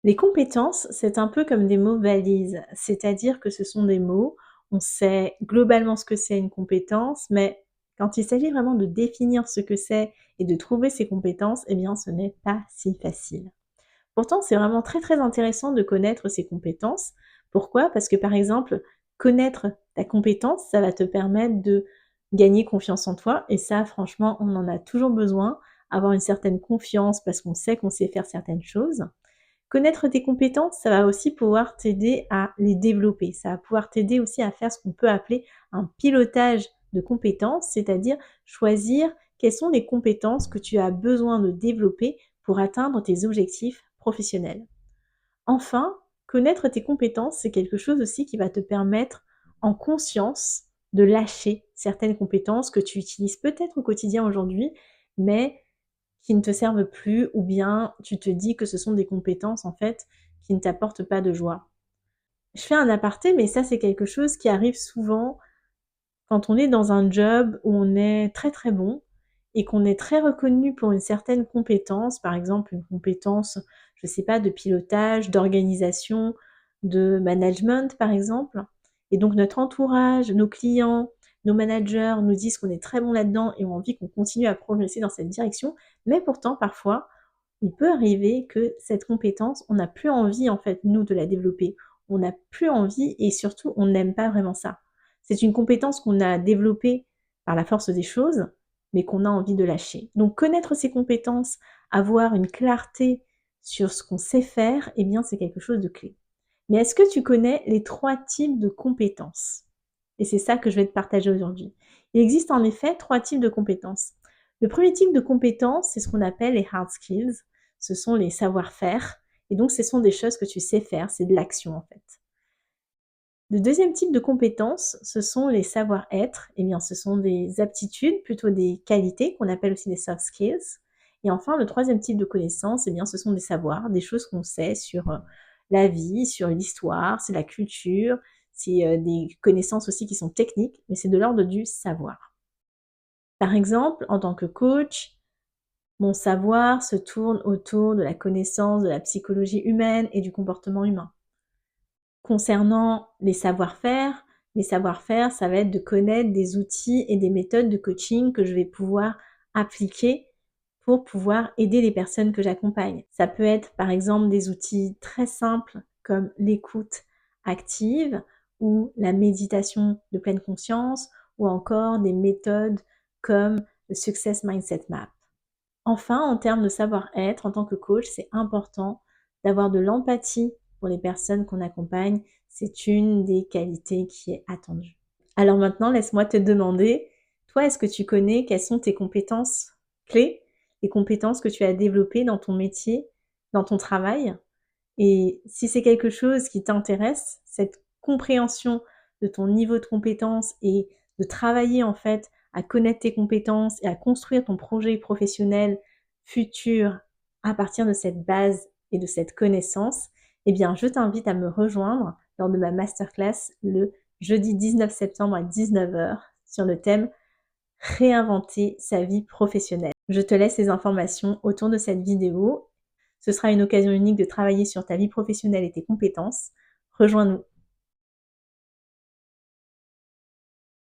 Les compétences, c'est un peu comme des mots valises, c'est-à-dire que ce sont des mots, on sait globalement ce que c'est une compétence, mais quand il s'agit vraiment de définir ce que c'est et de trouver ses compétences, eh bien ce n'est pas si facile. Pourtant, c'est vraiment très très intéressant de connaître ses compétences. Pourquoi? Parce que par exemple, connaître ta compétence, ça va te permettre de gagner confiance en toi et ça franchement, on en a toujours besoin, avoir une certaine confiance parce qu'on sait faire certaines choses. Connaître tes compétences, ça va aussi pouvoir t'aider à les développer. Ça va pouvoir t'aider aussi à faire ce qu'on peut appeler un pilotage de compétences, c'est-à-dire choisir quelles sont les compétences que tu as besoin de développer pour atteindre tes objectifs professionnels. Enfin, connaître tes compétences, c'est quelque chose aussi qui va te permettre en conscience de lâcher certaines compétences que tu utilises peut-être au quotidien aujourd'hui, mais qui ne te servent plus ou bien tu te dis que ce sont des compétences en fait qui ne t'apportent pas de joie. Je fais un aparté, mais ça c'est quelque chose qui arrive souvent quand on est dans un job où on est très très bon et qu'on est très reconnu pour une certaine compétence, par exemple une compétence, je sais pas, de pilotage, d'organisation, de management par exemple. Et donc notre entourage, nos clients, nos managers nous disent qu'on est très bon là-dedans et ont envie qu'on continue à progresser dans cette direction. Mais pourtant, parfois, il peut arriver que cette compétence, on n'a plus envie en fait, nous, de la développer. On n'a plus envie et surtout, on n'aime pas vraiment ça. C'est une compétence qu'on a développée par la force des choses, mais qu'on a envie de lâcher. Donc connaître ses compétences, avoir une clarté sur ce qu'on sait faire, eh bien c'est quelque chose de clé. Mais est-ce que tu connais les 3 types de compétences? Et c'est ça que je vais te partager aujourd'hui. Il existe en effet 3 types de compétences. Le premier type de compétences, c'est ce qu'on appelle les hard skills. Ce sont les savoir-faire. Et donc, ce sont des choses que tu sais faire, c'est de l'action en fait. Le deuxième type de compétences, ce sont les savoir-être. Eh bien, ce sont des aptitudes, plutôt des qualités qu'on appelle aussi des soft skills. Et enfin, le troisième type de connaissances, eh bien, ce sont des savoirs, des choses qu'on sait sur la vie, sur l'histoire, c'est la culture, c'est des connaissances aussi qui sont techniques, mais c'est de l'ordre du savoir. Par exemple, en tant que coach, mon savoir se tourne autour de la connaissance de la psychologie humaine et du comportement humain. Concernant les savoir-faire, ça va être de connaître des outils et des méthodes de coaching que je vais pouvoir appliquer pour pouvoir aider les personnes que j'accompagne. Ça peut être par exemple des outils très simples comme l'écoute active ou la méditation de pleine conscience ou encore des méthodes comme le Success Mindset Map. Enfin, en termes de savoir-être, en tant que coach, c'est important d'avoir de l'empathie pour les personnes qu'on accompagne. C'est une des qualités qui est attendue. Alors maintenant, laisse-moi te demander, toi, est-ce que tu connais quelles sont tes compétences clés, les compétences que tu as développées dans ton métier, dans ton travail? Et si c'est quelque chose qui t'intéresse, cette compréhension de ton niveau de compétence et de travailler en fait à connaître tes compétences et à construire ton projet professionnel futur à partir de cette base et de cette connaissance, eh bien, je t'invite à me rejoindre lors de ma masterclass le jeudi 19 septembre à 19 heures sur le thème Réinventer sa vie professionnelle. Je te laisse les informations autour de cette vidéo. Ce sera une occasion unique de travailler sur ta vie professionnelle et tes compétences. Rejoins-nous